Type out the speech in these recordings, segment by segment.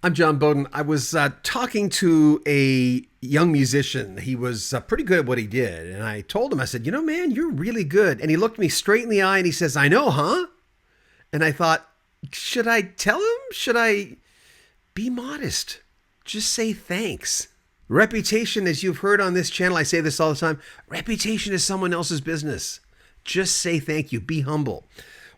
I'm John Bowden. I was talking to a young musician. He was pretty good at what he did. And I told him, I said, man, you're really good. And he looked me straight in the eye and he says, I know, huh? And I thought, should I tell him? Should I be modest? Just say thanks. Reputation, as you've heard on this channel, I say this all the time, reputation is someone else's business. Just say thank you. Be humble.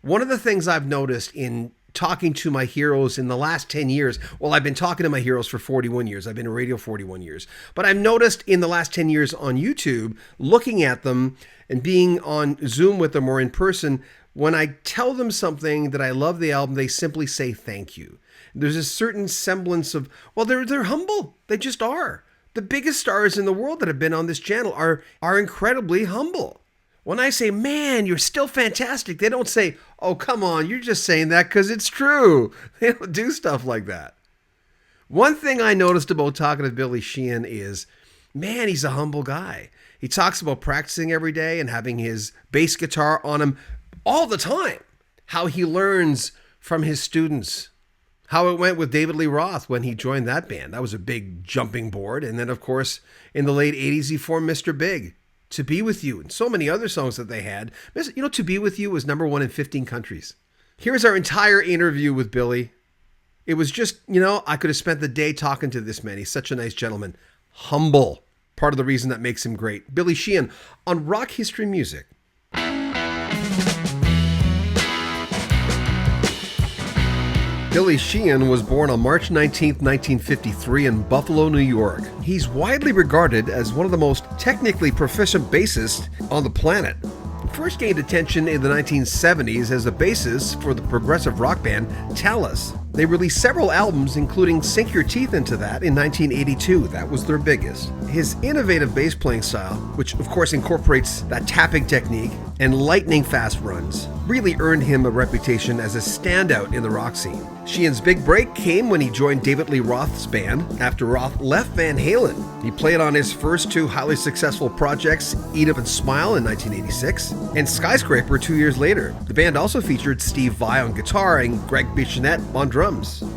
One of the things I've noticed in talking to my heroes in the last 10 years, well, I've been talking to my heroes for 41 years. I've been in radio 41 years. But I've noticed in the last 10 years on YouTube, looking at them and being on Zoom with them or in person, when I tell them something that I love the album, they simply say thank you. There's a certain semblance of, well, they're humble. They just are. The biggest stars in the world that have been on this channel are incredibly humble. When I say, man, you're still fantastic, they don't say, oh, come on, you're just saying that because it's true. They don't do stuff like that. One thing I noticed about talking to Billy Sheehan is, man, he's a humble guy. He talks about practicing every day and having his bass guitar on him all the time. How he learns from his students. How it went with David Lee Roth when he joined that band. That was a big jumping board. And then, of course, in the late 80s, he formed Mr. Big. To Be With You, and so many other songs that they had. To Be With You was #1 in 15 countries. Here's our entire interview with Billy. It was just, I could have spent the day talking to this man. He's such a nice gentleman. Humble. Part of the reason that makes him great. Billy Sheehan on Rock History Music. Billy Sheehan was born on March 19, 1953 in Buffalo, New York. He's widely regarded as one of the most technically proficient bassists on the planet. He first gained attention in the 1970s as a bassist for the progressive rock band Talas. They released several albums, including Sink Your Teeth Into That in 1982. That was their biggest. His innovative bass playing style, which of course incorporates that tapping technique and lightning fast runs, really earned him a reputation as a standout in the rock scene. Sheehan's big break came when he joined David Lee Roth's band after Roth left Van Halen. He played on his first two highly successful projects, Eat Up and Smile in 1986 and Skyscraper 2 years later. The band also featured Steve Vai on guitar and Greg Bichonet on drums.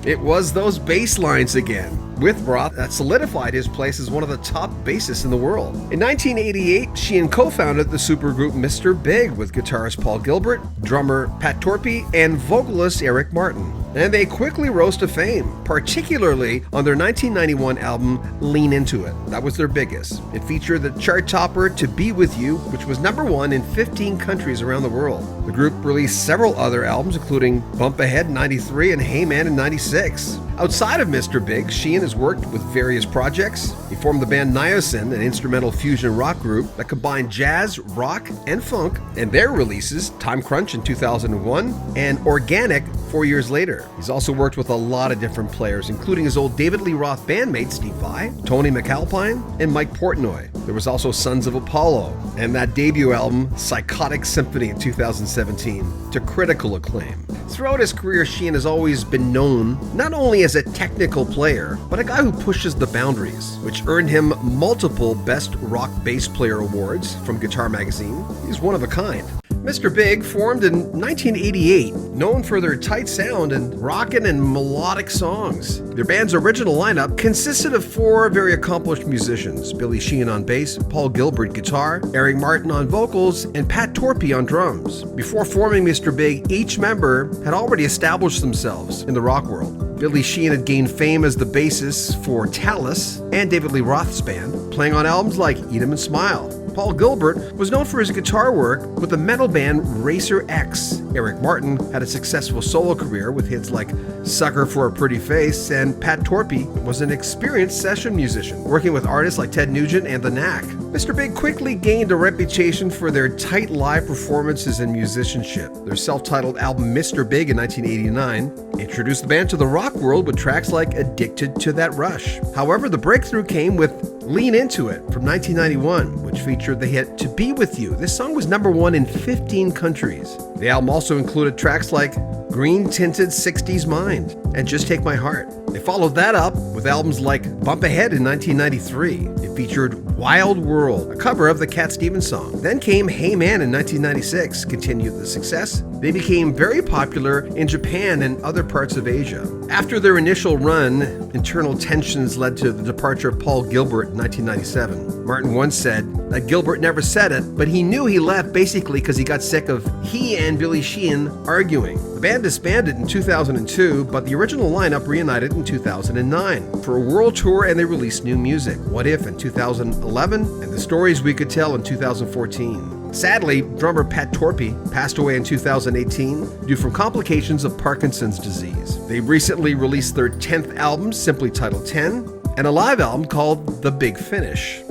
It was those bass lines again with Roth that solidified his place as one of the top bassists in the world. In 1988, Sheehan co-founded the supergroup Mr. Big with guitarist Paul Gilbert, drummer Pat Torpey, and vocalist Eric Martin. And they quickly rose to fame, particularly on their 1991 album, Lean Into It. That was their biggest. It featured the chart topper To Be With You, which was #1 in 15 countries around the world. The group released several other albums, including Bump Ahead in 93 and Hey Man in 96. Outside of Mr. Big, Sheehan has worked with various projects. He formed the band Niacin, an instrumental fusion rock group that combined jazz, rock, and funk, and their releases, Time Crunch in 2001 and Organic 4 years later. He's also worked with a lot of different players, including his old David Lee Roth bandmates Steve Vai, Tony McAlpine, and Mike Portnoy. There was also Sons of Apollo, and that debut album, Psychotic Symphony in 2017, to critical acclaim. Throughout his career, Sheehan has always been known not only as a technical player, but a guy who pushes the boundaries, which earned him multiple Best Rock Bass Player awards from Guitar Magazine. He's one of a kind. Mr. Big formed in 1988, known for their tight sound and rockin' and melodic songs. Their band's original lineup consisted of 4 very accomplished musicians: Billy Sheehan on bass, Paul Gilbert guitar, Eric Martin on vocals, and Pat Torpey on drums. Before forming Mr. Big, each member had already established themselves in the rock world. Billy Sheehan had gained fame as the bassist for Talas and David Lee Roth's band, playing on albums like Eat 'Em and Smile. Paul Gilbert was known for his guitar work with the metal band Racer X. Eric Martin had a successful solo career with hits like Sucker for a Pretty Face, and Pat Torpey was an experienced session musician, working with artists like Ted Nugent and the Knack. Mr. Big quickly gained a reputation for their tight live performances and musicianship. Their self-titled album Mr. Big in 1989 introduced the band to the rock world with tracks like Addicted to That Rush. However, the breakthrough came with Lean Into It from 1991, which featured the hit To Be With You. This song was #1 in 15 countries. The album also included tracks like Green-Tinted 60s Mind and Just Take My Heart. They followed that up with albums like Bump Ahead in 1993. It featured Wild World, a cover of the Cat Stevens song. Then came Hey Man in 1996, continued the success. They became very popular in Japan and other parts of Asia. After their initial run, internal tensions led to the departure of Paul Gilbert in 1997. Martin once said that Gilbert never said it, but he knew he left basically because he got sick of he and Billy Sheehan arguing. The band disbanded in 2002, but the original lineup reunited in 2009 for a world tour, and they released new music. What If in 2011, and The Stories We Could Tell in 2014. Sadly, drummer Pat Torpey passed away in 2018 due from complications of Parkinson's disease. They recently released their 10th album, simply titled 10, and a live album called The Big Finish.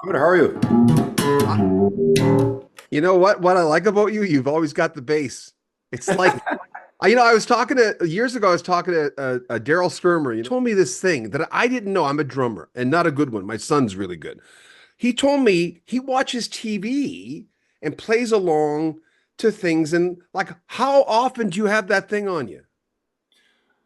Good, how are you? You know what? What I like about you, you've always got the bass. It's like, I was talking to, years ago, I was talking to Daryl Skirmer. He told me this thing that I didn't know. I'm a drummer and not a good one. My son's really good. He told me he watches TV and plays along to things. And like, how often do you have that thing on you?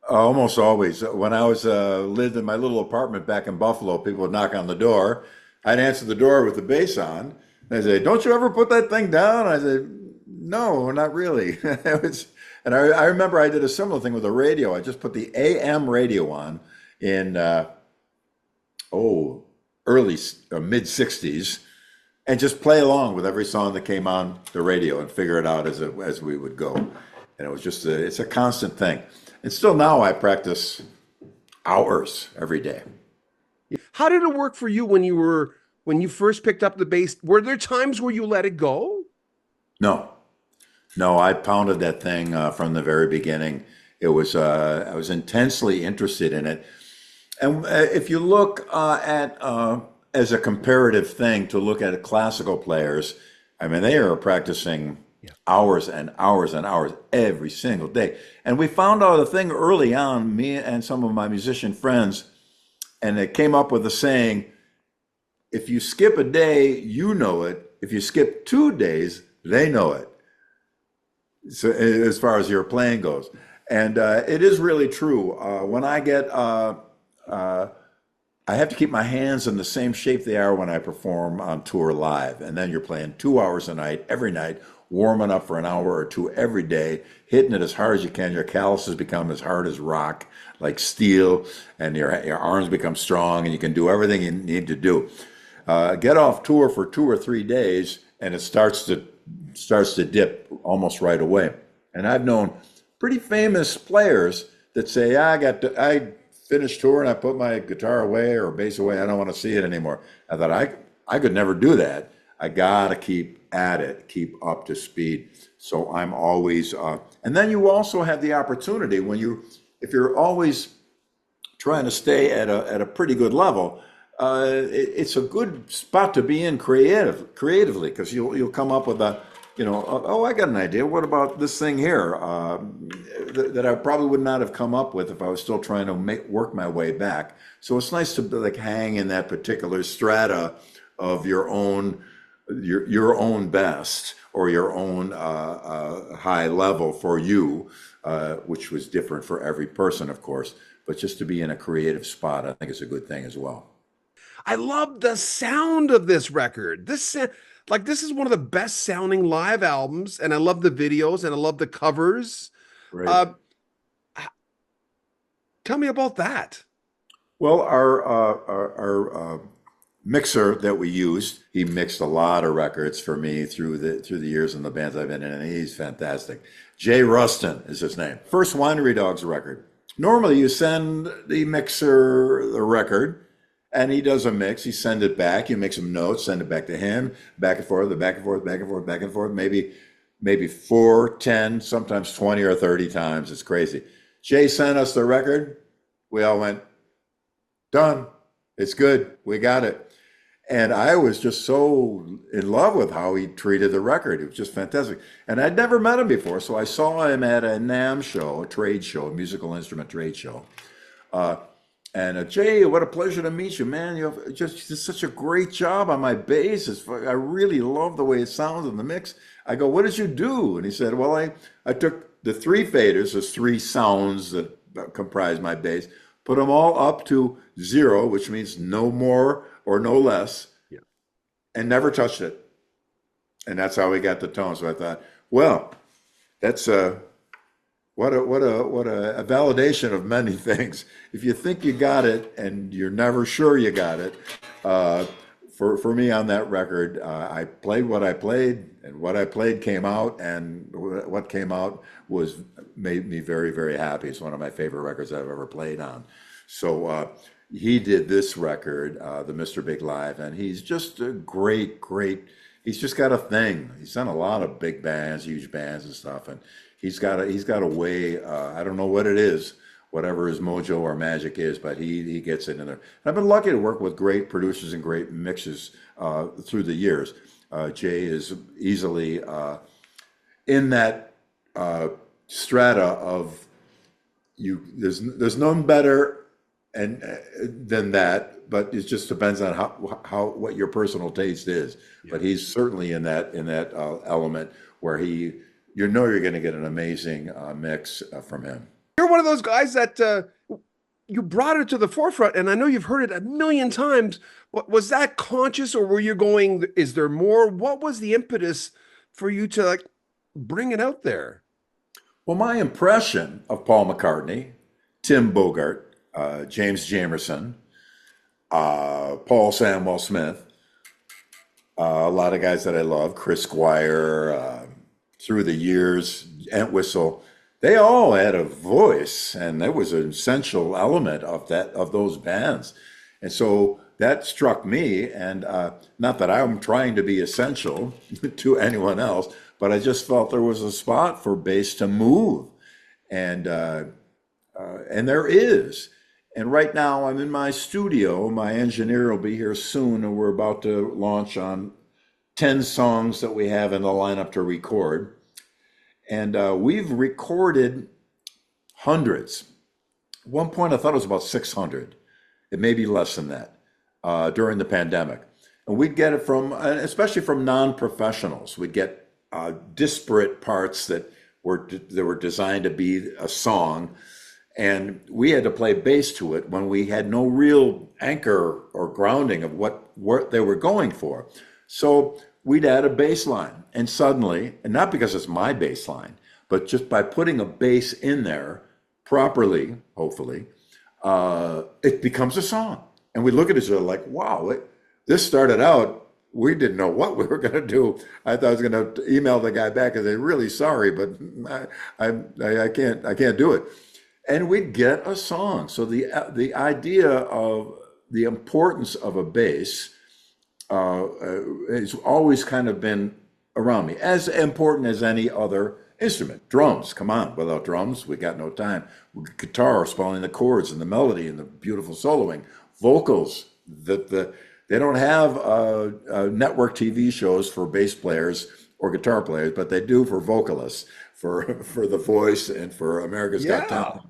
Almost always. When I was lived in my little apartment back in Buffalo, people would knock on the door. I'd answer the door with the bass on. They'd say, "Don't you ever put that thing down?" I said, "No, not really." And I remember I did a similar thing with the radio. I just put the AM radio on in early mid 60s and just play along with every song that came on the radio and figure it out as we would go. And it was just it's a constant thing. And still now I practice hours every day. How did it work for you when you first picked up the bass? Were there times where you let it go? No, I pounded that thing from the very beginning. It was I was intensely interested in it. And if you look at as a comparative thing to look at classical players, I mean, they are practicing hours and hours and hours every single day. And we found out a thing early on, me and some of my musician friends, and they came up with a saying, if you skip a day, you know it. If you skip 2 days, they know it. So as far as your playing goes. And it is really true. When I get, I have to keep my hands in the same shape they are when I perform on tour live. And then you're playing 2 hours a night, every night, warming up for an hour or two every day, hitting it as hard as you can. Your calluses become as hard as rock, like steel, and your arms become strong, and you can do everything you need to do. Get off tour for 2 or 3 days, and it starts to dip almost right away. And I've known pretty famous players that say, I finished tour and I put my guitar away or bass away. I don't want to see it anymore. I thought I could never do that. I gotta keep at it, keep up to speed. So I'm always, and then you also have the opportunity if you're always trying to stay at a pretty good level, it's a good spot to be in creatively, because you'll come up with I got an idea. What about this thing here that I probably would not have come up with if I was still trying to work my way back. So it's nice to like hang in that particular strata of your own best, or your own high level for you, which was different for every person, of course. But just to be in a creative spot, I think is a good thing as well. I love the sound of this record. This is one of the best sounding live albums, and I love the videos and I love the covers. Right. Tell me about that. Well, our mixer that we used, he mixed a lot of records for me through the years in the bands I've been in, and he's fantastic. Jay Rustin is his name. First Winery Dogs record. Normally you send the mixer the record, and he does a mix. He sends it back. You make some notes, send it back to him, back and forth, back and forth, back and forth, back and forth. Maybe 4, 10, sometimes 20 or 30 times. It's crazy. Jay sent us the record. We all went, done. It's good. We got it. And I was just so in love with how he treated the record. It was just fantastic. And I'd never met him before, so I saw him at a NAMM show, a trade show, a musical instrument trade show. And Jay, what a pleasure to meet you, man. You just did such a great job on my bass. I really love the way it sounds in the mix. I go, what did you do? And he said, well, I took the 3 faders, those 3 sounds that comprise my bass, put them all up to 0, which means no more or no less, Yeah. and never touched it. And that's how we got the tone. So I thought, well, that's what a validation of many things. If you think you got it and you're never sure you got it, uh, for me on that record, I played what I played, and what I played came out, and what came out was made me very, very happy. It's one of my favorite records I've ever played on. So he did this record, the Mr. Big Live, and he's just a great. He's just got a thing. He's done a lot of big bands, huge bands and stuff, and he's got a way. I don't know what it is, whatever his mojo or magic is, but he gets it in there. And I've been lucky to work with great producers and great mixes through the years. Jay is easily in that strata of you. There's none better and than that. But it just depends on how what your personal taste is. Yeah. But he's certainly in that element where you know you're going to get an amazing mix from him. You're one of those guys that you brought it to the forefront, and I know you've heard it a million times. Was that conscious, or were you going, is there more? What was the impetus for you to like bring it out there? Well, my impression of Paul McCartney, Tim Bogart, James Jamerson, Paul Samwell Smith, a lot of guys that I love, Chris Squire, through the years, Entwistle, they all had a voice, and that was an essential element of those bands. And so that struck me, and not that I'm trying to be essential to anyone else, but I just felt there was a spot for bass to move, and there is. And right now I'm in my studio. My engineer will be here soon, and we're about to launch on 10 songs that we have in the lineup to record. And we've recorded hundreds. At one point I thought it was about 600. It may be less than that during the pandemic. And we'd get it from, especially from non-professionals. We'd get disparate parts that were designed to be a song. And we had to play bass to it when we had no real anchor or grounding of what they were going for. So we'd add a bass line, and suddenly, and not because it's my bass line, but just by putting a bass in there properly, hopefully, it becomes a song. And we look at each other like, wow, this started out, we didn't know what we were going to do. I thought I was going to email the guy back and say, really sorry, but I can't do it. And we'd get a song. So the idea of the importance of a bass has always kind of been around me, as important as any other instrument. Drums, come on, without drums, we got no time. Guitar, spelling the chords and the melody and the beautiful soloing. Vocals, they don't have network TV shows for bass players or guitar players, but they do for vocalists, for The Voice and for America's Got Talent.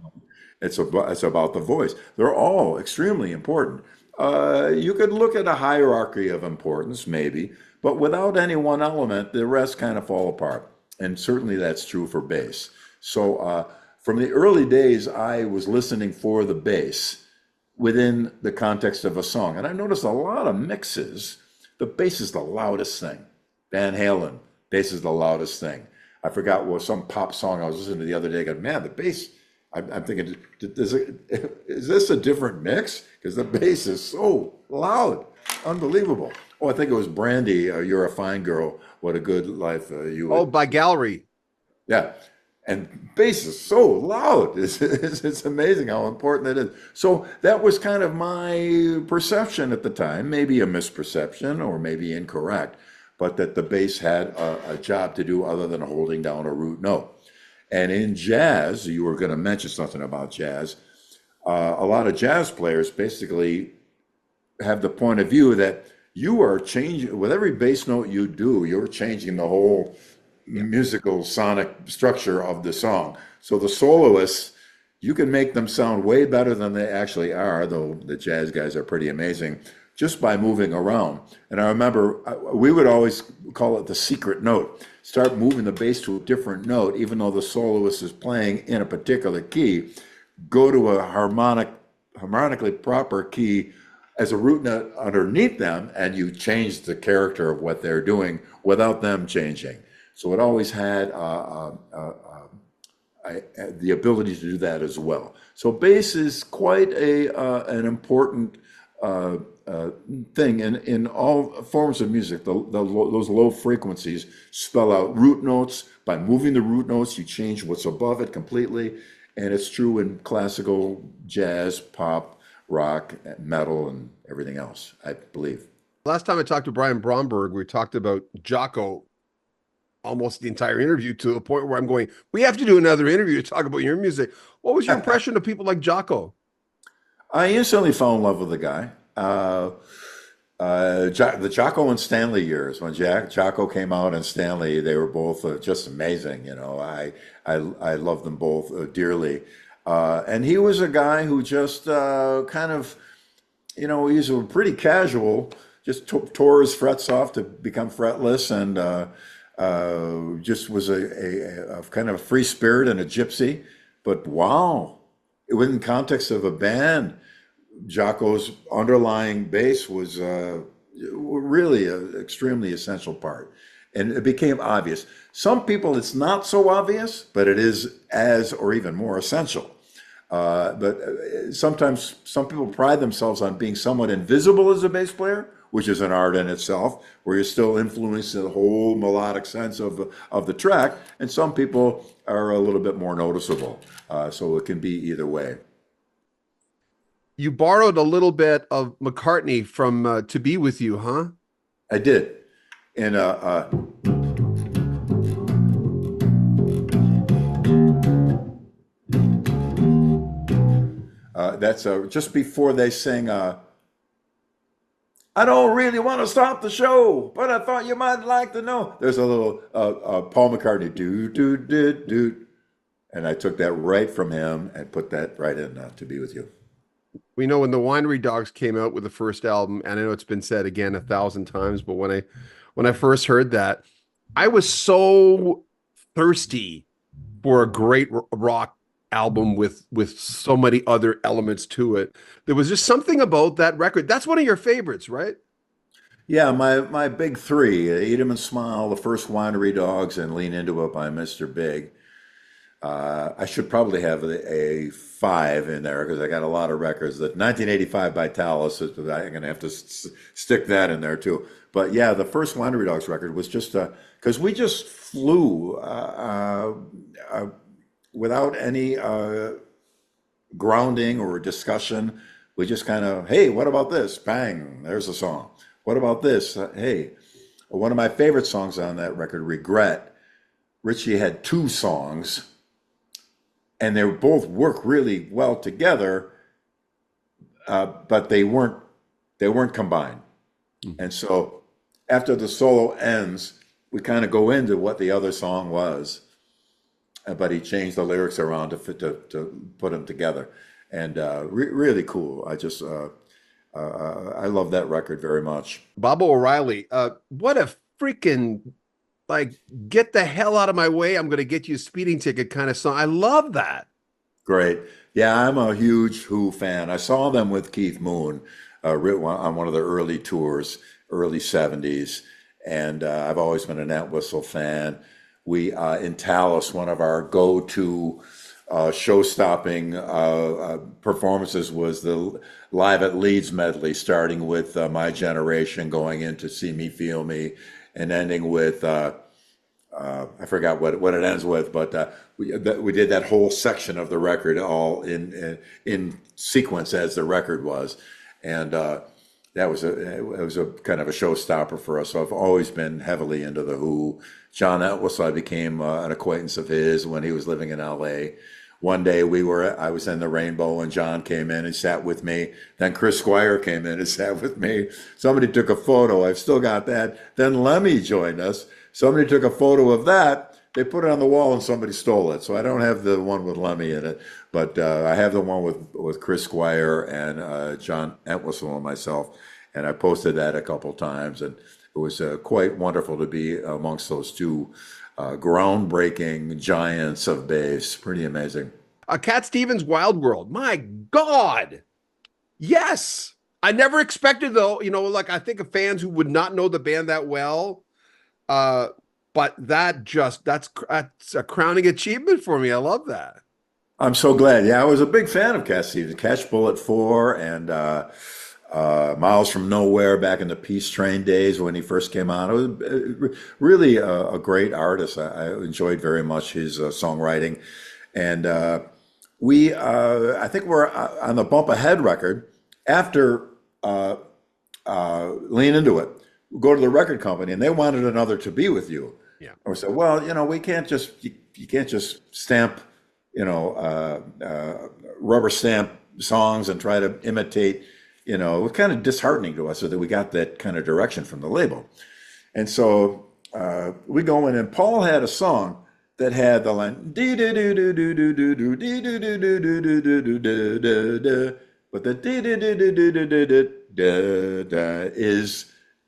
It's about the voice. They're all extremely important. You could look at a hierarchy of importance, maybe, but without any one element, the rest kind of fall apart. And certainly that's true for bass. So from the early days, I was listening for the bass within the context of a song. And I noticed a lot of mixes, the bass is the loudest thing. Van Halen, bass is the loudest thing. I forgot what some pop song I was listening to the other day. I go, man, the bass, I'm thinking, is this a different mix? Because the bass is so loud, unbelievable. Oh, I think it was Brandy, You're a Fine Girl, What a Good Life You Would. Oh, by Gallery. Yeah, and bass is so loud. It's amazing how important it is. So that was kind of my perception at the time, maybe a misperception or maybe incorrect, but that the bass had a job to do other than holding down a root note. And in jazz, you were going to mention something about jazz. A lot of jazz players basically have the point of view that you are changing, with every bass note you do, you're changing the whole musical sonic structure of the song. So the soloists, you can make them sound way better than they actually are, though the jazz guys are pretty amazing, just by moving around. And I remember we would always call it the secret note. Start moving the bass to a different note, even though the soloist is playing in a particular key. Go to a harmonically proper key as a root note underneath them, and you change the character of what they're doing without them changing. So it always had the ability to do that as well. So bass is quite an important thing in all forms of music. Those low frequencies spell out root notes. By moving the root notes, you change what's above it completely. And it's true in classical, jazz, pop, rock, metal, and everything else, I believe. Last time I talked to Brian Bromberg, we talked about Jaco almost the entire interview, to the point where I'm going, we have to do another interview to talk about your music. What was your impression of people like Jaco? I instantly fell in love with the guy. The Jaco and Stanley years, when Jaco came out and Stanley, they were both just amazing. You know, I love them both dearly. And he was a guy who just kind of, you know, he's a pretty casual, just tore his frets off to become fretless, and just was a kind of a free spirit and a gypsy. But wow, within context of a band, Jaco's underlying bass was really an extremely essential part. And it became obvious. Some people, it's not so obvious, but it is as or even more essential. But sometimes some people pride themselves on being somewhat invisible as a bass player, which is an art in itself, where you're still influencing the whole melodic sense of the track. And some people are a little bit more noticeable. So it can be either way. You borrowed a little bit of McCartney from To Be With You, huh? I did. And that's just before they sing, I don't really want to stop the show, but I thought you might like to know. There's a little Paul McCartney, do. And I took that right from him and put that right in To Be With You. We know when the Winery Dogs came out with the first album, and I know it's been said again 1,000 times, but when I first heard that, I was so thirsty for a great rock album with so many other elements to it. There was just something about that record. That's one of your favorites, right? Yeah, my big three: Eat 'Em and Smile, the first Winery Dogs, and Lean Into It by Mr. Big. I should probably have a 5 in there because I got a lot of records. The 1985 by Talas, I'm going to have to stick that in there too. But yeah, the first Winery Dogs record was just because we just flew without any grounding or discussion. We just kind of, hey, what about this? Bang, there's a song. What about this? Hey, one of my favorite songs on that record, Regret. Richie had 2 songs, and they both work really well together, but they weren't combined. And so after the solo ends, we kind of go into what the other song was, but he changed the lyrics around to put them together, and really cool. I love that record very much. Bobo O'Reilly, what a freaking, like, get the hell out of my way, I'm going to get you a speeding ticket kind of song. I love that. Great. Yeah, I'm a huge Who fan. I saw them with Keith Moon on one of their early tours, early 70s. And I've always been an Entwistle fan. We, in Talas, one of our go-to show-stopping performances was the Live at Leeds medley, starting with My Generation, going into See Me, Feel Me, and ending with, I forgot what it ends with, but we did that whole section of the record all in sequence as the record was. And it was a kind of a showstopper for us. So I've always been heavily into the Who. John Entwistle, I became an acquaintance of his when he was living in LA. One day I was in the Rainbow and John came in and sat with me. Then Chris Squire came in and sat with me. Somebody took a photo. I've still got that. Then Lemmy joined us. Somebody took a photo of that. They put it on the wall and somebody stole it. So I don't have the one with Lemmy in it, but I have the one with Chris Squire and John Entwistle and myself. And I posted that a couple times, and it was quite wonderful to be amongst those two groundbreaking giants of bass. Pretty amazing. Cat Stevens' Wild World. My God. Yes. I never expected though, like I think of fans who would not know the band that well. Uh, but that's a crowning achievement for me. I love that. I'm so glad. Yeah, I was a big fan of Cat Stevens. Catch Bullet 4 and Miles from Nowhere back in the Peace Train days when he first came on. It was really a great artist. I enjoyed very much his songwriting. And I think we're on the Bump Ahead record after Lean Into It. We go to the record company and they wanted another To Be With You. Yeah. And we said, well, we can't just, you can't just stamp rubber stamp songs and try to imitate, it was kind of disheartening to us so that we got that kind of direction from the label. And so we go in and Paul had a song that had the line, dee doo doo doo doo doo doo doo dee doo doo doo doo doo doo doo doo doo, but the dee doo doo doo doo doo doo doo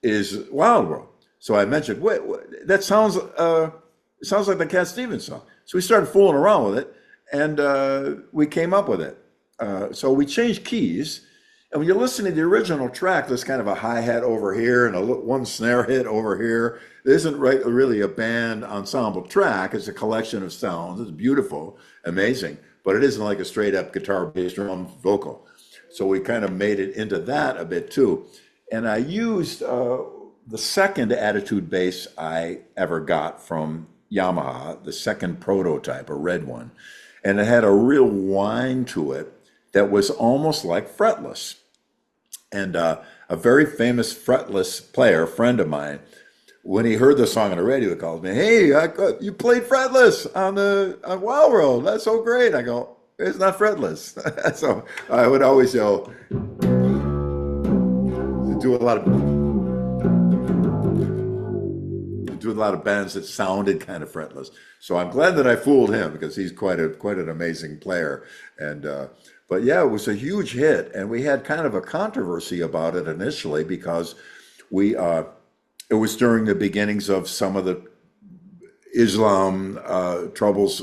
is Wild World. So I mentioned, wait, that sounds like the Cat Stevens song. So we started fooling around with it, and we came up with it. So we changed keys, and when you listen to the original track, there's kind of a hi-hat over here and one snare hit over here. It isn't really a band ensemble track. It's a collection of sounds. It's beautiful, amazing, but it isn't like a straight-up guitar, bass, drum, vocal. So we kind of made it into that a bit too. And I used the second Attitude bass I ever got from Yamaha, the second prototype, a red one. And it had a real whine to it that was almost like fretless. And a very famous fretless player, a friend of mine, when he heard the song on the radio, he calls me, hey, you played fretless on Wild World. That's so great. I go, it's not fretless. So I would always do a lot of bands that sounded kind of fretless. So I'm glad that I fooled him because he's quite an amazing player. And but yeah, it was a huge hit, and we had kind of a controversy about it initially because it was during the beginnings of some of the Islam troubles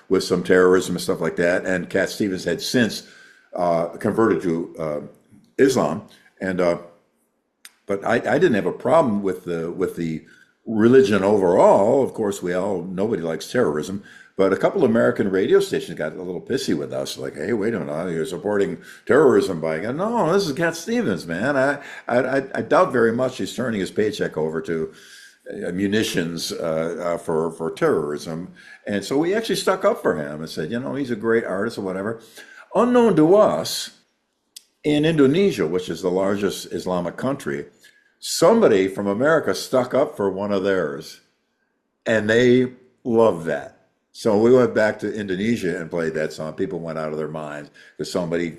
with some terrorism and stuff like that. And Cat Stevens had since converted to Islam, and but I didn't have a problem with the religion overall. Of course, nobody likes terrorism, but a couple of American radio stations got a little pissy with us, like, hey, wait a minute, you're supporting terrorism by, no, this is Cat Stevens, man. I doubt very much he's turning his paycheck over to munitions for terrorism. And so we actually stuck up for him and said, he's a great artist or whatever. Unknown to us, in Indonesia, which is the largest Islamic country, somebody from America stuck up for one of theirs, and they loved that. So we went back to Indonesia and played that song. People went out of their minds because somebody,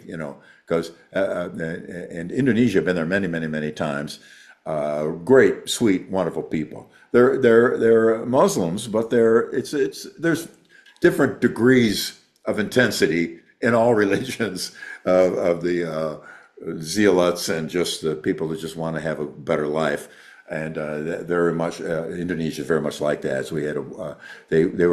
because and Indonesia, I've been there many, many, many times. Great, sweet, wonderful people. They're Muslims, but there's different degrees of intensity in all religions of the zealots and just the people that just want to have a better life. And very much Indonesia is very much like that. So we had we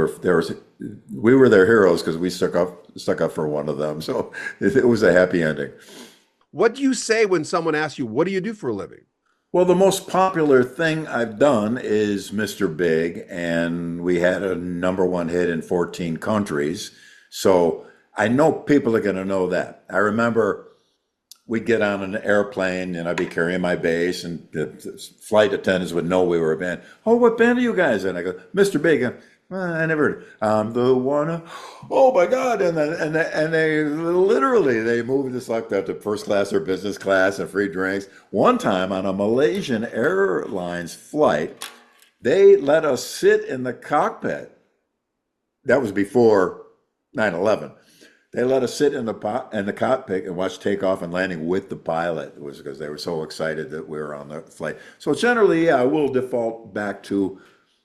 were their heroes because we stuck up for one of them. So it was a happy ending. What do you say when someone asks you, what do you do for a living? Well, the most popular thing I've done is Mr. Big, and we had a #1 hit in 14 countries. So I know people are going to know that. I remember we'd get on an airplane and I'd be carrying my bass, and the flight attendants would know we were a band. Oh, what band are you guys in? I go, Mr. Big. I never heard. I'm the one. Oh my God! And they literally moved us like that to first class or business class and free drinks. One time on a Malaysian Airlines flight, they let us sit in the cockpit. That was before 9/11. They let us sit in the cockpit and watch takeoff and landing with the pilot. It was because they were so excited that we were on the flight. So generally, I will default back to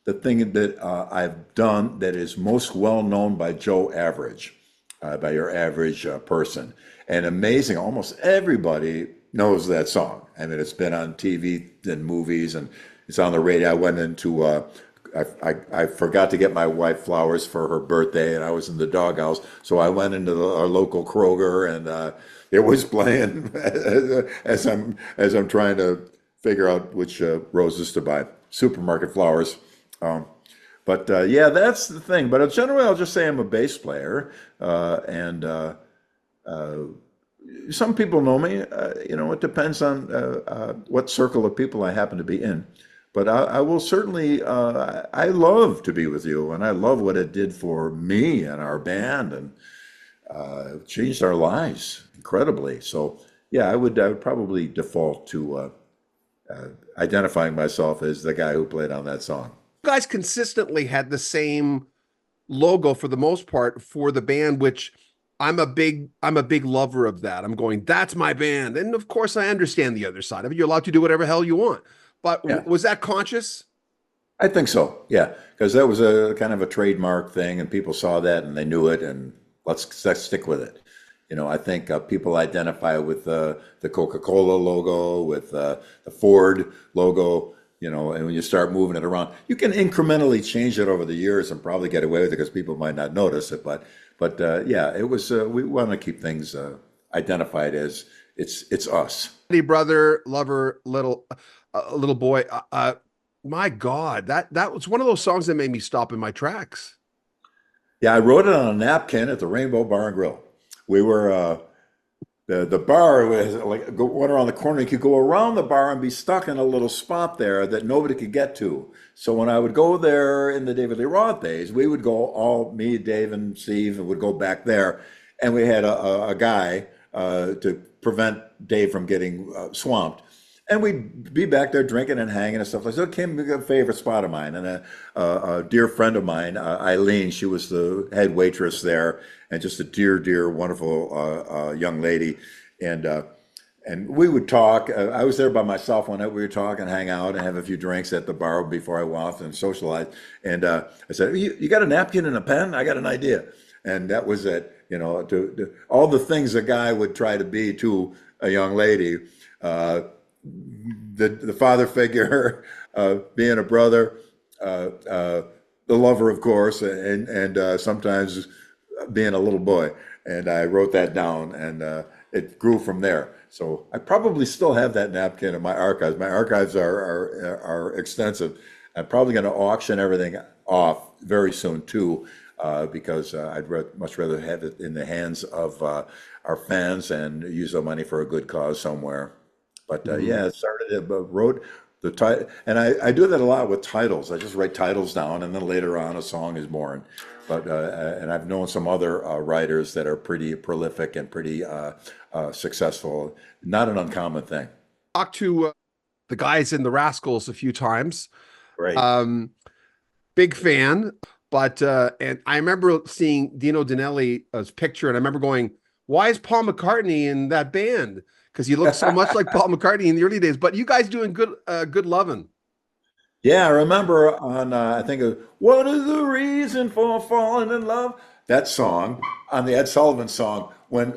the thing that I've done that is most well known by Joe Average, by your average person. And amazing, almost everybody knows that song. I mean, it's been on TV and movies, and it's on the radio. I went into I forgot to get my wife flowers for her birthday, and I was in the doghouse. So I went into our local Kroger, and it was playing as I'm trying to figure out which roses to buy. Supermarket flowers. Um, but yeah, that's the thing. But generally, I'll just say I'm a bass player, and uh, some people know me. It depends on what circle of people I happen to be in. But I will certainly. I love to be with you, and I love what it did for me and our band, and changed our lives incredibly. So yeah, I would probably default to identifying myself as the guy who played on that song. You guys consistently had the same logo for the most part for the band, which I'm a big lover of that. I'm going, that's my band. And of course I understand the other side of it. You're allowed to do whatever hell you want. But Yeah. was that conscious? I think so. Yeah, because that was a kind of a trademark thing, and people saw that and they knew it, and let's stick with it. I think people identify with the Coca-Cola logo, with the Ford logo. And when you start moving it around, you can incrementally change it over the years and probably get away with it because people might not notice it. But yeah, it was. We want to keep things identified as it's us. Any brother, lover, little boy. My God, that was one of those songs that made me stop in my tracks. Yeah, I wrote it on a napkin at the Rainbow Bar and Grill. We were the bar was like went around the corner. You could go around the bar and be stuck in a little spot there that nobody could get to. So when I would go there in the David Lee Roth days, we would go all me, Dave, and Steve, and would go back there, and we had a guy to prevent Dave from getting swamped. And we'd be back there drinking and hanging and stuff like that. So it became a favorite spot of mine. And a dear friend of mine, Eileen, she was the head waitress there, and just a dear, wonderful young lady. And we would talk. I was there by myself one night. We would talk and hang out and have a few drinks at the bar before I went off and socialize. And I said, you got a napkin and a pen? I got an idea. And that was it. All the things a guy would try to be to a young lady. The father figure, being a brother, the lover, of course, and sometimes being a little boy. And I wrote that down, and it grew from there. So I probably still have that napkin in my archives. My archives are extensive. I'm probably going to auction everything off very soon too, because much rather have it in the hands of our fans and use the money for a good cause somewhere. But yeah, it started, wrote the title, and I do that a lot with titles. I just write titles down, and then later on a song is born. But and I've known some other writers that are pretty prolific and pretty successful. Not an uncommon thing. Talked to the guys in the Rascals a few times. Right. Big fan, but and I remember seeing Dino Danelli's picture, and I remember going, "Why is Paul McCartney in that band?" Because he looked so much like Paul McCartney in the early days. But you guys doing good loving. Yeah, I remember on I think it was, "What is the reason for falling in love?" That song on the Ed Sullivan song when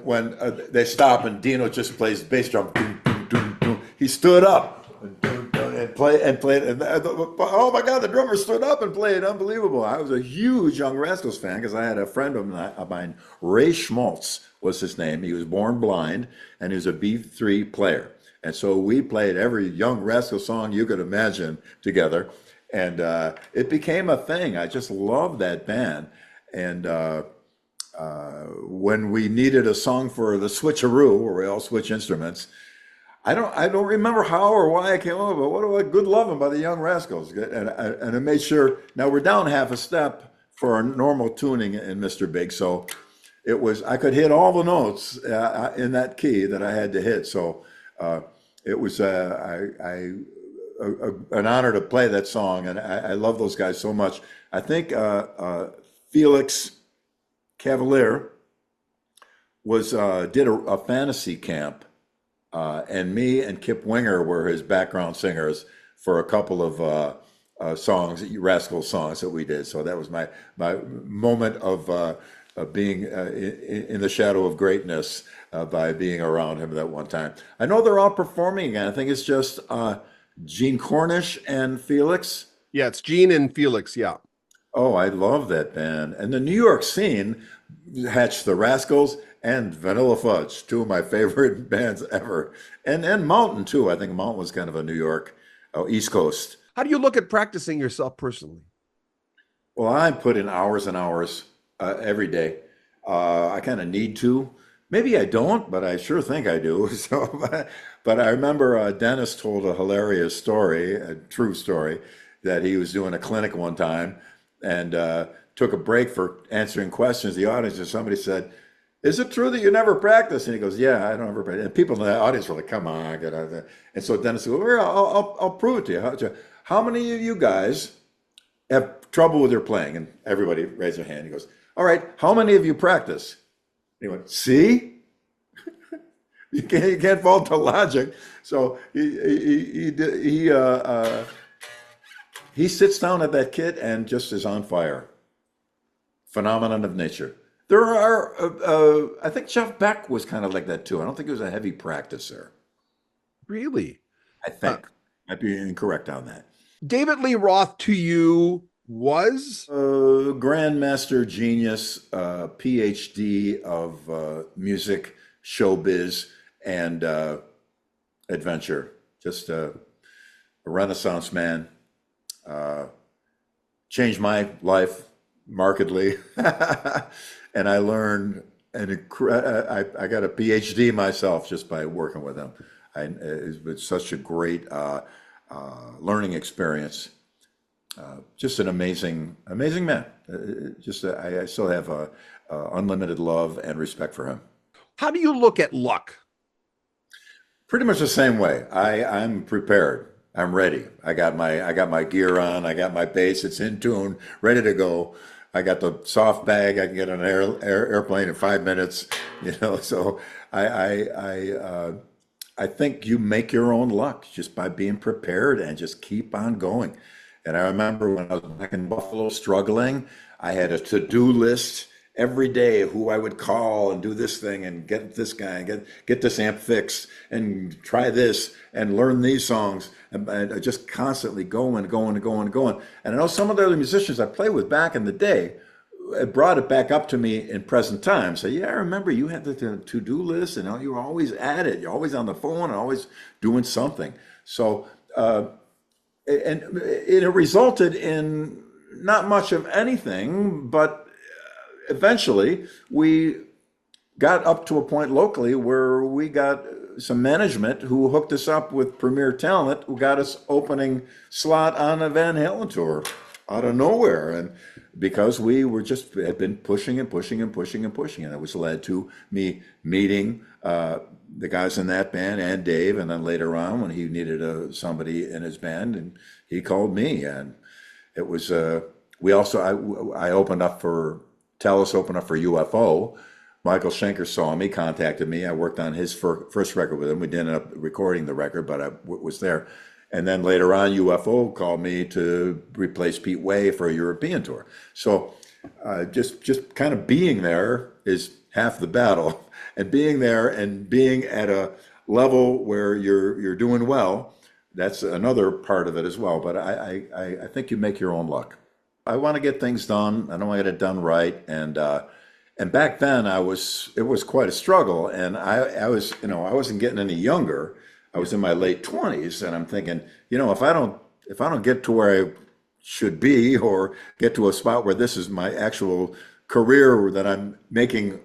they stop and Dino just plays bass drum. Doom, doom, doom, doom. He stood up and played and oh my God, the drummer stood up and played. Unbelievable! I was a huge Young Rascals fan because I had a friend of mine, Ray Schmaltz was his name. He was born blind and he was a B3 player. And so we played every Young Rascal song you could imagine together. And it became a thing. I just loved that band. And when we needed a song for the switcheroo, where we all switch instruments, I don't remember how or why I came up, but what a good loving by the Young Rascals. And I made sure, now we're down half a step for our normal tuning in Mr. Big. So it was, I could hit all the notes in that key that I had to hit. So it was an honor to play that song, and I love those guys so much. I think Felix Cavalier did a fantasy camp, and me and Kip Winger were his background singers for a couple of songs, Rascal songs that we did. So that was my moment of being in the shadow of greatness by being around him that one time. I know they're all performing again. I think it's just Gene Cornish and Felix Yeah, it's Gene and Felix. Yeah. Oh, I love that band. And the New York scene hatched the Rascals and Vanilla Fudge, two of my favorite bands ever. And Mountain too. I think Mountain was kind of a New York, East Coast. How do you look at practicing yourself personally? Well, I put in hours and hours every day. I kind of need to. Maybe I don't, but I sure think I do. But I remember Dennis told a hilarious story, a true story, that he was doing a clinic one time and took a break for answering questions. The audience and somebody said, "Is it true that you never practice?" And he goes, "Yeah, I don't ever practice." And people in the audience were like, "Come on, get out of there." And so Dennis said, "Well, I'll prove it to you. How many of you guys have trouble with your playing?" And everybody raised their hand. He goes, "All right, how many of you practice?" And he went, "See? You can't fault the logic." So he sits down at that kid and just is on fire. Phenomenon of nature. There are, I think Jeff Beck was kind of like that too. I don't think he was a heavy practicer. Really? I think. Might be incorrect on that. David Lee Roth to you was? Grandmaster genius, PhD of music, showbiz, and adventure. Just a Renaissance man. Changed my life markedly. And I learned, and I got a PhD myself just by working with him. It was such a great learning experience. Just an amazing man. I still have unlimited love and respect for him. How do you look at luck? Pretty much the same way. I'm prepared. I'm ready. I got my gear on. I got my bass. It's in tune, ready to go. I got the soft bag. I can get on an airplane in 5 minutes. So I think you make your own luck just by being prepared and just keep on going. And I remember when I was back in Buffalo struggling, I had a to-do list every day of who I would call and do this thing and get this guy and get this amp fixed and try this and learn these songs and just constantly going. And I know some of the other musicians I played with back in the day brought it back up to me in present time. Say, yeah, I remember you had the to-do list and you were always at it. You're always on the phone and always doing something. So, and it resulted in not much of anything, but eventually we got up to a point locally where we got some management who hooked us up with premier talent who got us opening slot on a Van Halen tour out of nowhere. And because we had been pushing and it was led to me meeting the guys in that band and Dave, and then later on when he needed somebody in his band, and he called me, and it was I opened up for Talas, opened up for UFO. Michael Schenker saw me, contacted me. I worked on his first record with him. We didn't end up recording the record, but I was there. And then later on, UFO called me to replace Pete Way for a European tour. So just kind of being there is half the battle. And being there and being at a level where you're doing well, that's another part of it as well. But I think you make your own luck. I want to get things done. I don't want to get it done right. And back then it was quite a struggle. And I wasn't getting any younger. I was in my late 20s, and I'm thinking, if I don't get to where I should be or get to a spot where this is my actual career that I'm making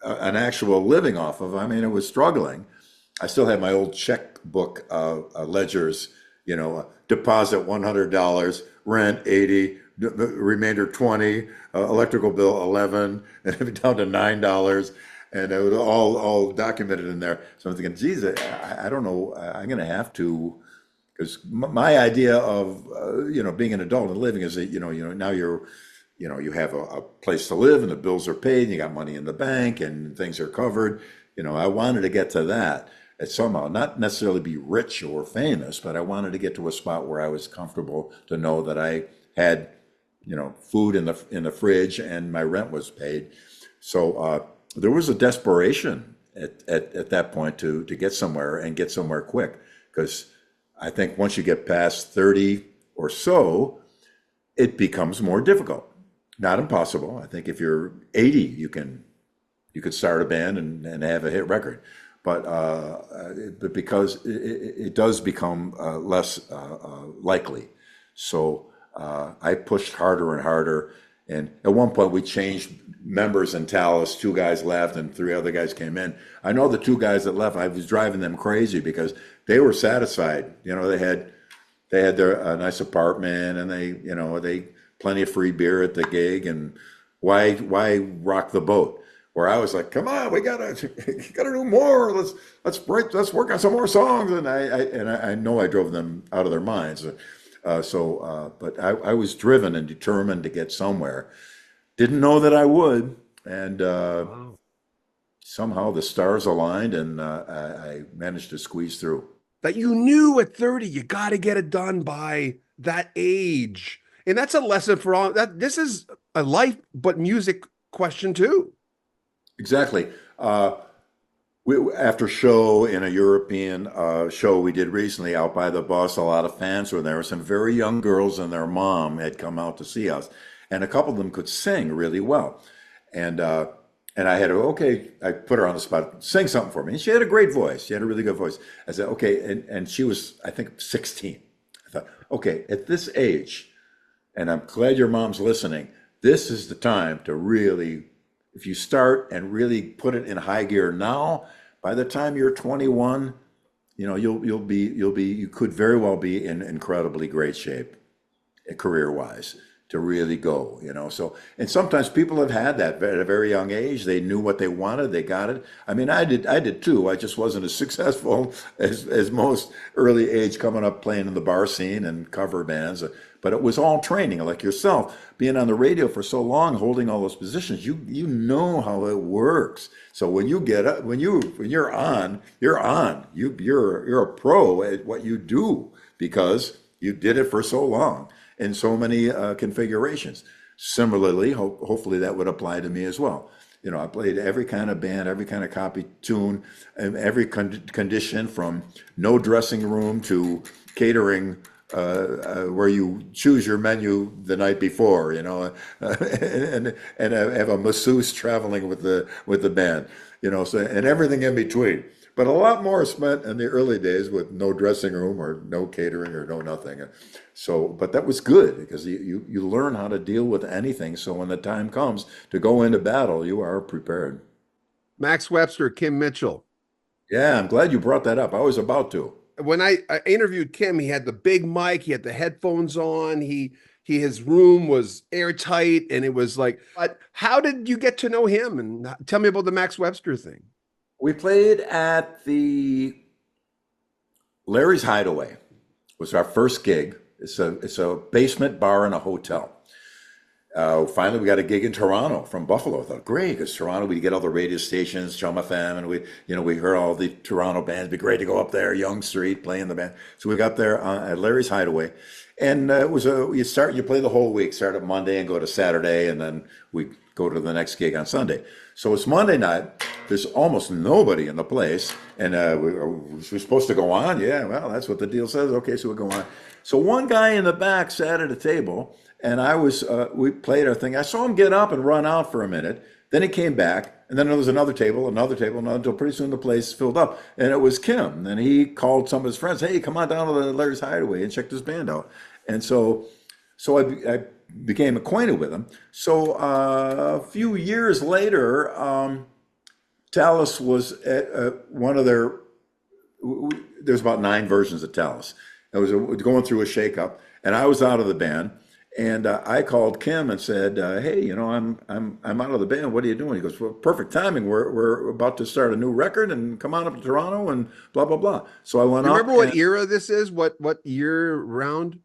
an actual living off of, I mean, it was struggling. I still have my old checkbook ledgers, deposit $100, rent 80, remainder 20, electrical bill 11, and down to $9. And it was all documented in there. So I'm thinking, geez, I don't know. I'm going to have to, because my idea of being an adult and living is that now you have a place to live and the bills are paid and you got money in the bank and things are covered. I wanted to get to that and somehow, not necessarily be rich or famous, but I wanted to get to a spot where I was comfortable to know that I had food in the fridge and my rent was paid. So there was a desperation at that point to get somewhere and get somewhere quick, because I think once you get past 30 or so, it becomes more difficult. Not impossible. I think if you're 80, you could start a band and have a hit record. But because it does become less likely. So I pushed harder and harder. And at one point we changed members in Talas. 2 guys left and 3 other guys came in. I know the 2 guys that left, I was driving them crazy because they were satisfied. They had their nice apartment, and they plenty of free beer at the gig, and why rock the boat? Where I was like, come on, we gotta do more. Let's work on some more songs. And I know I drove them out of their minds. But I was driven and determined to get somewhere. Didn't know that I would, and Wow. somehow the stars aligned, and I managed to squeeze through. That you knew at 30, you got to get it done by that age. And that's a lesson for all that. This is a life, but music question too. Exactly. After show in a European show we did recently out by the bus, a lot of fans were there. Some very young girls and their mom had come out to see us, and a couple of them could sing really well. And I had to, okay, I put her on the spot, sing something for me. And she had a great voice. She had a really good voice. I said, okay, and she was, I think, 16. I thought, okay, at this age, and I'm glad your mom's listening, this is the time to really, if you start and really put it in high gear now, by the time you're 21, you could very well be in incredibly great shape, career-wise, to really go. So, and sometimes people have had that at a very young age. They knew what they wanted, they got it. I mean, I did too. I just wasn't as successful as most early age coming up playing in the bar scene and cover bands. But it was all training, like yourself, being on the radio for so long, holding all those positions. You know how it works. So when you get up, when you're on, you're on. You're a pro at what you do because you did it for so long in so many configurations. Similarly, hopefully that would apply to me as well. I played every kind of band, every kind of copy tune, and every condition, from no dressing room to catering, where you choose your menu the night before, and have a masseuse traveling with the band, so, and everything in between. But a lot more spent in the early days with no dressing room or no catering or no nothing. So, but that was good because you learn how to deal with anything. So when the time comes to go into battle, you are prepared. Max Webster, Kim Mitchell. Yeah, I'm glad you brought that up. I was about to. When I interviewed Kim, he had the big mic, he had the headphones on, his room was airtight, and it was like, but how did you get to know him? And tell me about the Max Webster thing. We played at the Larry's Hideaway. Was our first gig. It's a basement bar in a hotel. Finally, we got a gig in Toronto from Buffalo. I thought, great, because Toronto, we get all the radio stations, Chum FM, and we heard all the Toronto bands. It'd be great to go up there, Yonge Street, playing the band. So we got there at Larry's Hideaway, and it was you play the whole week, start at Monday and go to Saturday, and then we go to the next gig on Sunday. So it's Monday night. There's almost nobody in the place, and we're supposed to go on. Yeah, well, that's what the deal says. Okay, so we go on. So one guy in the back sat at a table. And we played our thing. I saw him get up and run out for a minute. Then he came back, and then there was another table, until pretty soon the place filled up. And it was Kim. And he called some of his friends, hey, come on down to the Larry's Hideaway and check this band out. And so I became acquainted with him. So a few years later, Talas was at one of there's about 9 versions of Talas. I was going through a shakeup, and I was out of the band. And I called Kim and said, "Hey, I'm out of the band. What are you doing?" He goes, "Well, perfect timing. We're about to start a new record, and come on up to Toronto and blah blah blah." So I went up. Remember what era this is? What year round?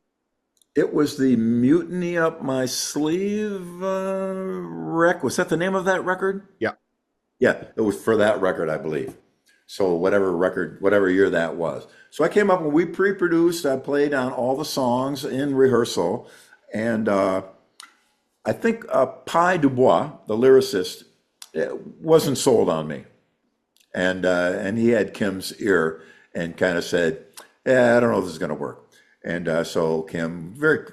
It was the Mutiny Up My Sleeve rec. Was that the name of that record? Yeah. Yeah, it was for that record, I believe. So whatever year that was. So I came up and we pre-produced. I played on all the songs in rehearsal. And I think Pi Dubois, the lyricist, wasn't sold on me. And he had Kim's ear and kind of said, yeah, I don't know if this is going to work. And so Kim, very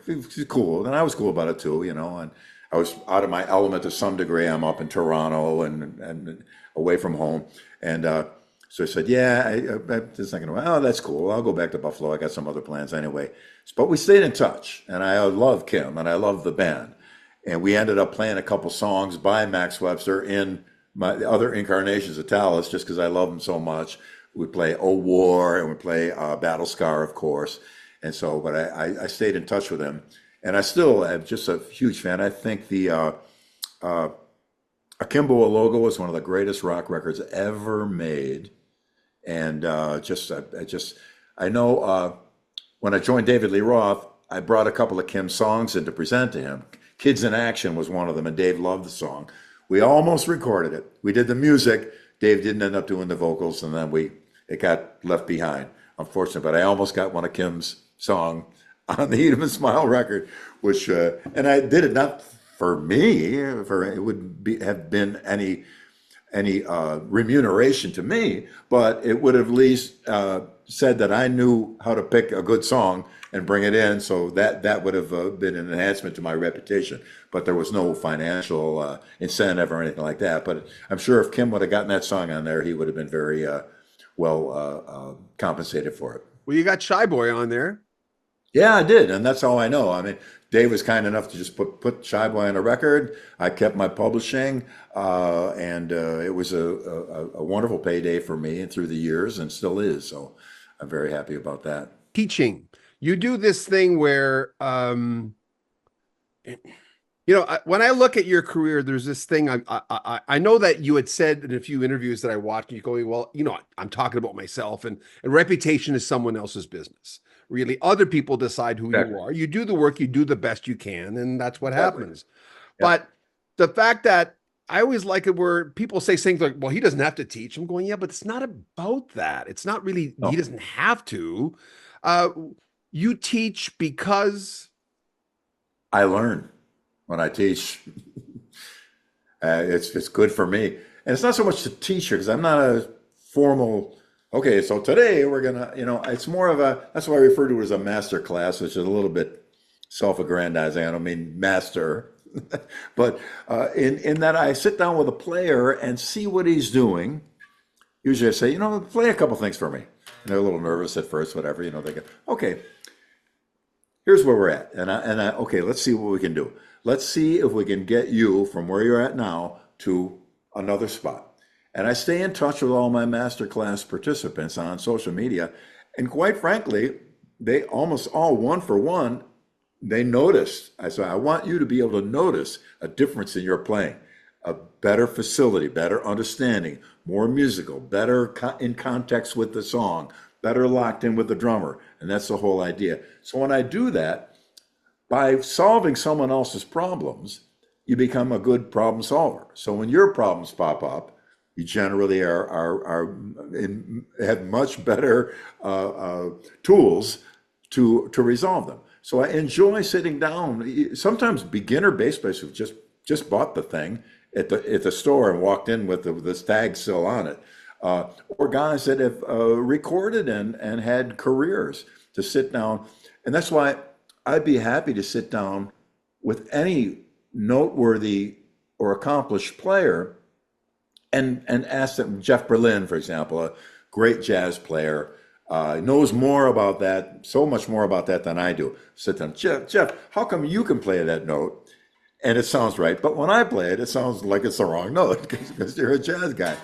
cool, and I was cool about it too, you know. And I was out of my element to some degree. I'm up in Toronto and away from home, and so I said, "Yeah, I'm just thinking, oh, that's cool. I'll go back to Buffalo. I got some other plans anyway." But we stayed in touch, and I love Kim, and I love the band, and we ended up playing a couple songs by Max Webster in my other incarnations of Talas, just because I love him so much. We play "Oh War" and we play "Battle Scar," of course. And so, but I stayed in touch with him, and I still am just a huge fan. I think the Akimbo logo is one of the greatest rock records ever made, and I know when I joined David Lee Roth, I brought a couple of Kim songs in to present to him. "Kids in Action" was one of them, and Dave loved the song. We almost recorded it. We did the music. Dave didn't end up doing the vocals, and then it got left behind, unfortunately. But I almost got one of Kim's song on the Eat 'Em and Smile record, which and I did it not for me, for it would have been any remuneration to me, but it would have at least said that I knew how to pick a good song and bring it in, so that would have been an enhancement to my reputation. But there was no financial incentive or anything like that. But I'm sure if Kim would have gotten that song on there, he would have been very well compensated for it. Well, you got Shy Boy on there. Yeah, I did, and that's all I know. I mean, Dave was kind enough to just put Shy Boy on a record. I kept my publishing, and it was a wonderful payday for me and through the years, and still is. So I'm very happy about that. Teaching. You do this thing where, when I look at your career, there's this thing. I know that you had said in a few interviews that I watched, you going, well, I'm talking about myself, and reputation is someone else's business. Really, other people decide who you are. You do the work, you do the best you can, and that's what happens. Yeah. But the fact that I always like it where people say things like, well, he doesn't have to teach. I'm going, yeah, but it's not about that. It's not really, he doesn't have to. You teach because I learn when I teach. It's good for me. And it's not so much the teacher, because I'm not a formal, okay, so today we're gonna, it's more of that's why I refer to it as a master class, which is a little bit self-aggrandizing. I don't mean master, but in that I sit down with a player and see what he's doing. Usually I say, play a couple things for me. And they're a little nervous at first, whatever, they go, okay, here's where we're at. And I okay, let's see what we can do. Let's see if we can get you from where you're at now to another spot. And I stay in touch with all my masterclass participants on social media. And quite frankly, they almost all one for one, they noticed. I said, I want you to be able to notice a difference in your playing, a better facility, better understanding, more musical, better in context with the song, better locked in with the drummer. And that's the whole idea. So when I do that, by solving someone else's problems, you become a good problem solver. So when your problems pop up, you generally have much better tools to resolve them. So I enjoy sitting down. Sometimes beginner bass players who just bought the thing at the store and walked in with the tag still on it, or guys that have recorded and had careers to sit down. And that's why I'd be happy to sit down with any noteworthy or accomplished player and ask them. Jeff Berlin, for example, a great jazz player, knows more about that, so much more about that than I do. Sit down, Jeff, how come you can play that note and it sounds right, but when I play it, it sounds like it's the wrong note because you're a jazz guy.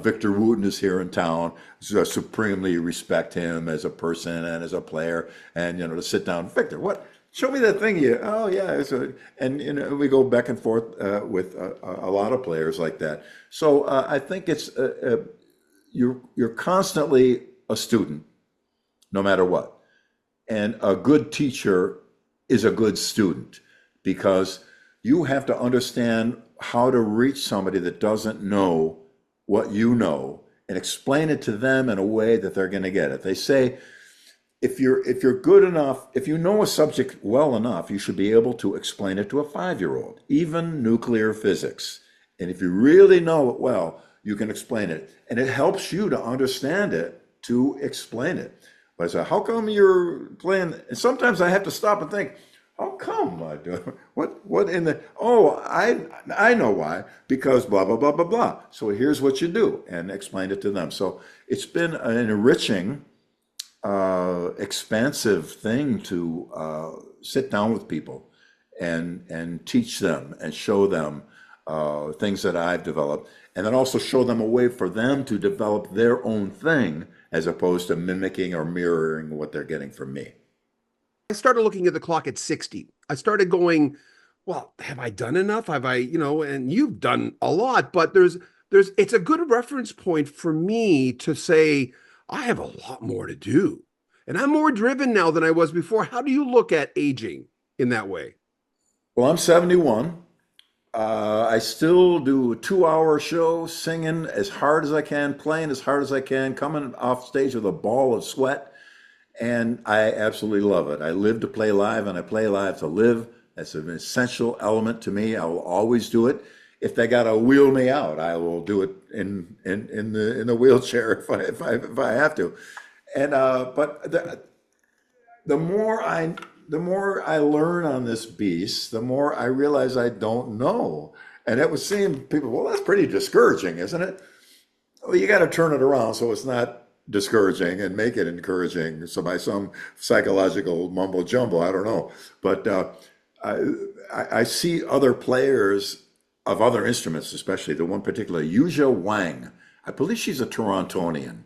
Victor Wooten is here in town. So I supremely respect him as a person and as a player. And, to sit down, Victor, what? Show me that thing you, oh yeah. And we go back and forth with a lot of players like that. So I think it's, you're constantly a student, no matter what. And a good teacher is a good student because you have to understand how to reach somebody that doesn't know what you know and explain it to them in a way that they're going to get it. They say, if you're good enough, if you know a subject well enough, you should be able to explain it to a 5-year-old, even nuclear physics. And if you really know it well, you can explain it. And it helps you to understand it, to explain it. But I said, how come you're playing? And sometimes I have to stop and think, how come I do? What in the? Oh, I know why. Because blah blah blah blah blah. So here's what you do, and explain it to them. So it's been an enriching, expansive thing to sit down with people and teach them and show them things that I've developed, and then also show them a way for them to develop their own thing as opposed to mimicking or mirroring what they're getting from me. I started looking at the clock at 60. I started going, well, have I done enough? Have I, and you've done a lot, but it's a good reference point for me to say, I have a lot more to do. And I'm more driven now than I was before. How do you look at aging in that way? Well, I'm 71. I still do a 2 hour show, singing as hard as I can, playing as hard as I can, coming off stage with a ball of sweat. And I absolutely love it. I live to play live, and I play live to live. That's an essential element to me. I will always do it. If they gotta wheel me out, I will do it in the wheelchair if I have to. And but the more I learn on this beast, the more I realize I don't know. And it would seem people, well, that's pretty discouraging, isn't it? Well, you got to turn it around so it's not discouraging and make it encouraging. So by some psychological mumbo jumbo, I don't know. But I see other players of other instruments, especially the one particular, Yuja Wang. I believe she's a Torontonian.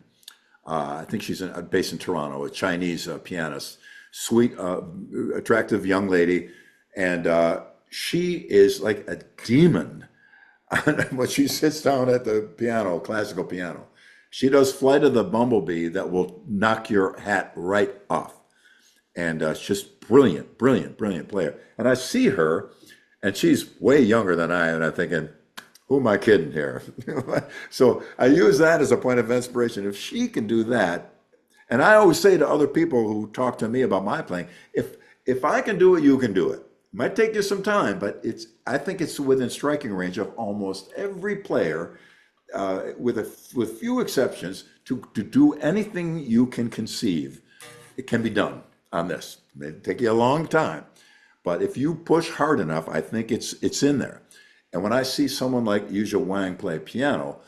I think she's based in Toronto, a Chinese pianist, sweet, attractive young lady. And she is like a demon when she sits down at the piano, classical piano. She does Flight of the Bumblebee that will knock your hat right off. And it's just brilliant, brilliant, brilliant player. And I see her, and she's way younger than I am, and I'm thinking, who am I kidding here? So I use that as a point of inspiration. If she can do that, and I always say to other people who talk to me about my playing, if I can do it, you can do it. It might take you some time, but I think it's within striking range of almost every player, with few exceptions, to do anything you can conceive. It can be done on this. It may take you a long time, but if you push hard enough, I think it's in there. And when I see someone like Yuja Wang play piano,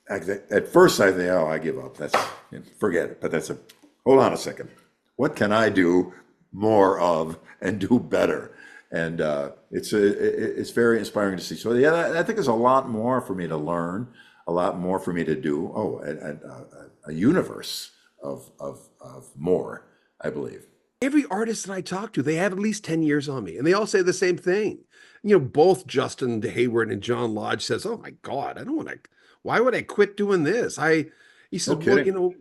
at first I think, oh, I give up. Forget it. But hold on a second. What can I do more of and do better? And it's very inspiring to see. So yeah, I think there's a lot more for me to learn, a lot more for me to do. Oh, a universe of more, I believe. Every artist that I talk to, they have at least 10 years on me, and they all say the same thing. Both Justin Hayward and John Lodge says, oh my God, why would I quit doing this? He said, No, well,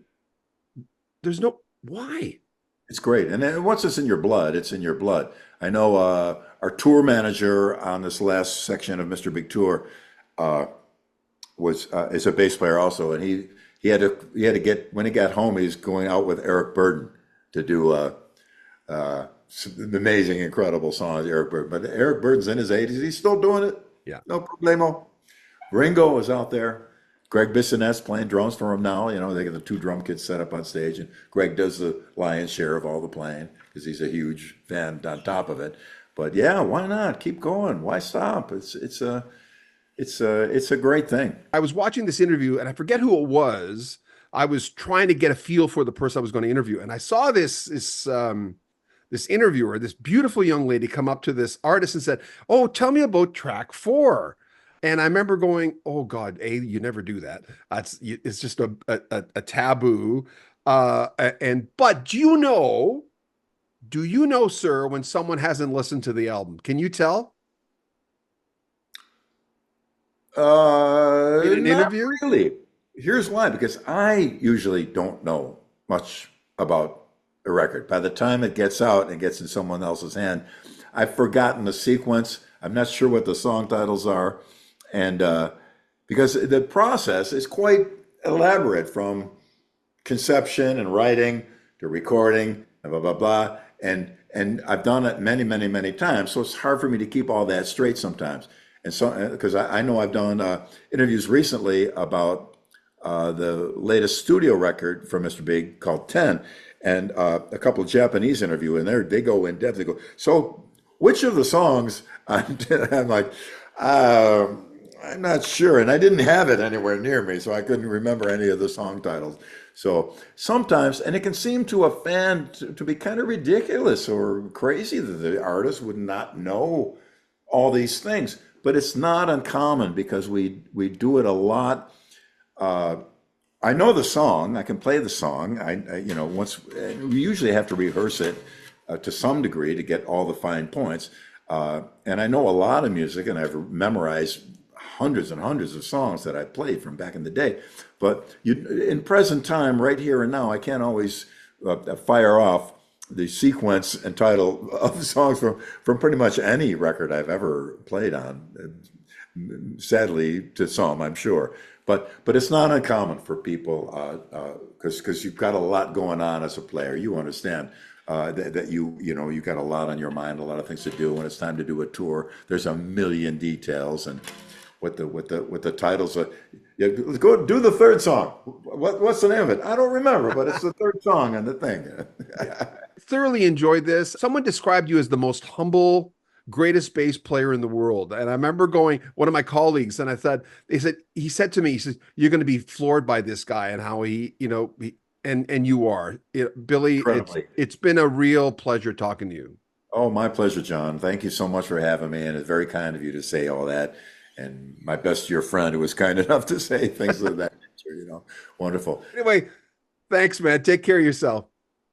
there's why? It's great. And then once it's in your blood, it's in your blood. I know our tour manager on this last section of Mr. Big Tour is a bass player also, and he had to get, when he got home, he's going out with Eric Burden to do some amazing, incredible songs. Eric Burden, but Eric Burden's in his 80s. He's still doing it. Yeah, no problemo. Ringo is out there. Greg Bissonette's playing drums for him now. They get the 2 drum kits set up on stage, and Greg does the lion's share of all the playing because he's a huge fan on top of it. But yeah, why not? Keep going. Why stop? It's a great thing. I was watching this interview, and I forget who it was. I was trying to get a feel for the person I was going to interview, and I saw this interviewer, this beautiful young lady, come up to this artist and said, "Oh, tell me about track 4." And I remember going, "Oh God, you never do that. It's just a taboo." But do you know, sir, when someone hasn't listened to the album? Can you tell? In an interview? Not really. Here's why, because I usually don't know much about a record. By the time it gets out and gets in someone else's hand, I've forgotten the sequence. I'm not sure what the song titles are. And because the process is quite elaborate, from conception and writing to recording and blah, blah, blah. And I've done it many, many, many times. So it's hard for me to keep all that straight sometimes. And so, because I know I've done interviews recently about the latest studio record from Mr. Big called 10, and a couple of Japanese interview in there. They go in depth. They go, so which of the songs? I'm like, I'm not sure, and I didn't have it anywhere near me, so I couldn't remember any of the song titles. So sometimes, and it can seem to a fan to be kind of ridiculous or crazy that the artist would not know all these things, but it's not uncommon because we do it a lot. I know the song, I can play the song. Once we usually have to rehearse it to some degree to get all the fine points. And I know a lot of music, and I've memorized hundreds and hundreds of songs that I played from back in the day. But in present time, right here and now, I can't always fire off the sequence and title of songs from pretty much any record I've ever played on. Sadly, to some, I'm sure. But it's not uncommon for people because you've got a lot going on as a player. You understand that you've got a lot on your mind, a lot of things to do. When it's time to do a tour, there's a million details and what the titles are. Yeah, go do the third song. What's the name of it? I don't remember, but it's the third song on the thing. Thoroughly enjoyed this. Someone described you as the most humble, greatest bass player in the world. And I remember one of my colleagues, and he said to me, you're going to be floored by this guy and how and you are. Billy, it's been a real pleasure talking to you. Oh, my pleasure, John. Thank you so much for having me. And it's very kind of you to say all that. And my best to your friend who was kind enough to say things of that nature, wonderful. Anyway, thanks, man. Take care of yourself.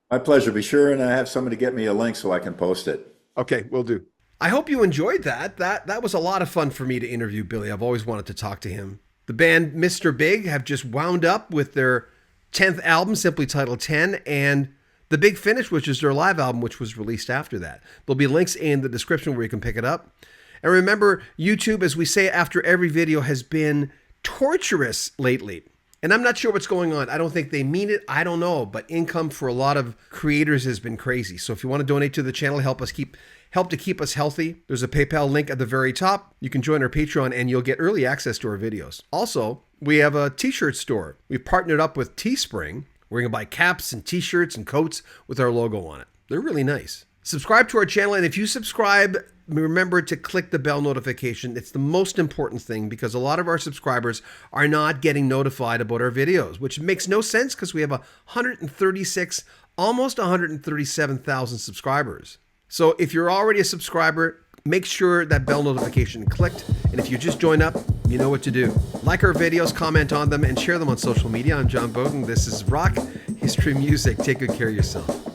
My pleasure. Be sure and I have somebody get me a link so I can post it. Okay, will do. I hope you enjoyed that. That was a lot of fun for me to interview Billy. I've always wanted to talk to him. The band Mr. Big have just wound up with their 10th album, simply titled 10, and The Big Finish, which is their live album, which was released after that. There'll be links in the description where you can pick it up. And remember, YouTube, as we say after every video, has been torturous lately. And I'm not sure what's going on. I don't think they mean it. I don't know. But income for a lot of creators has been crazy. So if you want to donate to the channel, help to keep us healthy, there's a PayPal link at the very top. You can join our Patreon and you'll get early access to our videos. Also, we have a t-shirt store. We've partnered up with Teespring. We're going to buy caps and t-shirts and coats with our logo on it. They're really nice. Subscribe to our channel, and if you subscribe, remember to click the bell notification. It's the most important thing because a lot of our subscribers are not getting notified about our videos, which makes no sense because we have 136, almost 137,000 subscribers. So if you're already a subscriber, make sure that bell notification clicked. And if you just joined up, you know what to do. Like our videos, comment on them, and share them on social media. I'm John Bowden. This is Rock History Music. Take good care of yourself.